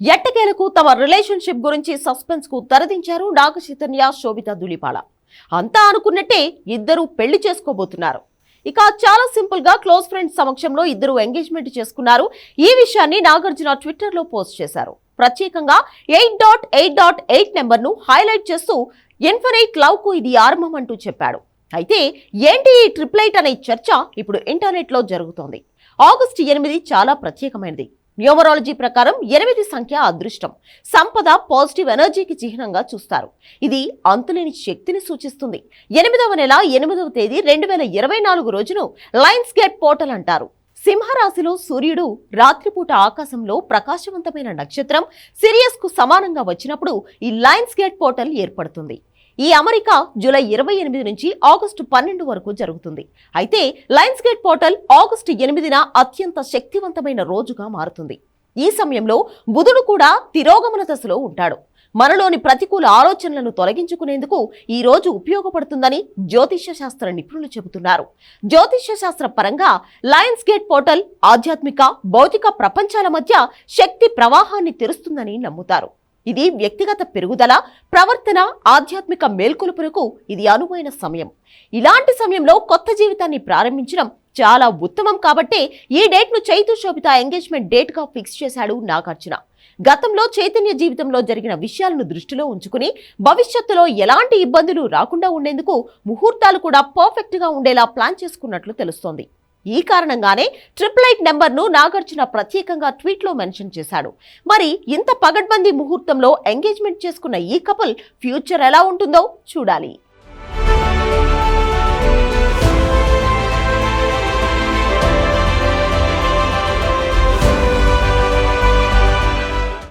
ఎట్టకేలకు తమ రిలేషన్షిప్ గురించి సస్పెన్స్ కు తెరదించారు నాగ చైతన్య, శోభితా ధూళిపాల. అంతా అనుకున్నట్టే ఇద్దరు పెళ్లి చేసుకోబోతున్నారు. ఇక చాలా సింపుల్ గా క్లోజ్ ఫ్రెండ్స్ సమక్షంలో ఇద్దరు ఎంగేజ్మెంట్ చేసుకున్నారు. ఈ విషయాన్ని నాగార్జున ట్విట్టర్ లో పోస్ట్ చేశారు. ప్రత్యేకంగా 8.8.8 నెంబర్ ను హైలైట్ చేస్తూ ఇన్ఫినైట్ లవ్ కు ఇది ఆరంభం అంటూ చెప్పాడు. అయితే ఏంటి ఈ 888 అనే చర్చ ఇప్పుడు ఇంటర్నెట్ లో జరుగుతోంది. ఆగస్టు 8 చాలా ప్రత్యేకమైనది. న్యూమరాలజీ ప్రకారం 8 సంఖ్య అదృష్టం, సంపద, పాజిటివ్ ఎనర్జీకి చిహ్నంగా చూస్తారు. ఇది అంతులేని శక్తిని సూచిస్తుంది. 8వ నెల 8వ తేదీ 2024 రోజును లయన్స్ గేట్ పోర్టల్ అంటారు. సింహరాశిలో సూర్యుడు రాత్రిపూట ఆకాశంలో ప్రకాశవంతమైన నక్షత్రం సిరియస్ కు సమానంగా వచ్చినప్పుడు ఈ లయన్స్ గేట్ పోర్టల్ ఏర్పడుతుంది. ఈ అమరిక జూలై 28 నుంచి ఆగస్టు 12 వరకు జరుగుతుంది. అయితే లయన్స్ గేట్ పోర్టల్ ఆగస్టు 8న అత్యంత శక్తివంతమైన రోజుగా మారుతుంది. ఈ సమయంలో బుధుడు కూడా తిరోగమన దశలో ఉంటాడు. మనలోని ప్రతికూల ఆలోచనలను తొలగించుకునేందుకు ఈ రోజు ఉపయోగపడుతుందని జ్యోతిష్య శాస్త్ర నిపుణులు చెబుతున్నారు. జ్యోతిష్య శాస్త్ర పరంగా లయన్స్ గేట్ పోర్టల్ ఆధ్యాత్మిక, భౌతిక ప్రపంచాల మధ్య శక్తి ప్రవాహాన్ని తెరుస్తుందని నమ్ముతారు. ఇది వ్యక్తిగత పెరుగుదల, ప్రవర్తన, ఆధ్యాత్మిక మేల్కొలుపులకు ఇది అనువైన సమయం. ఇలాంటి సమయంలో కొత్త జీవితాన్ని ప్రారంభించడం చాలా ఉత్తమం. కాబట్టే ఈ డేట్ ను చైతు శోభిత ఎంగేజ్మెంట్ డేట్ గా ఫిక్స్ చేశాడు నాగార్జున. గతంలో చైతన్య జీవితంలో జరిగిన విషయాలను దృష్టిలో ఉంచుకుని భవిష్యత్తులో ఎలాంటి ఇబ్బందులు రాకుండా ఉండేందుకు ముహూర్తాలు కూడా పర్ఫెక్ట్ గా ఉండేలా ప్లాన్ చేసుకున్నట్లు తెలుస్తోంది. ఈ కారణంగానే 888 నెంబర్ను నాగార్జున ప్రత్యేకంగా ట్వీట్లో మెన్షన్ చేశాడు. మరి ఇంత పగడ్బందీ ముహూర్తంలో ఎంగేజ్మెంట్ చేసుకున్న ఈ కపుల్ ఫ్యూచర్ ఎలా ఉంటుందో చూడాలి.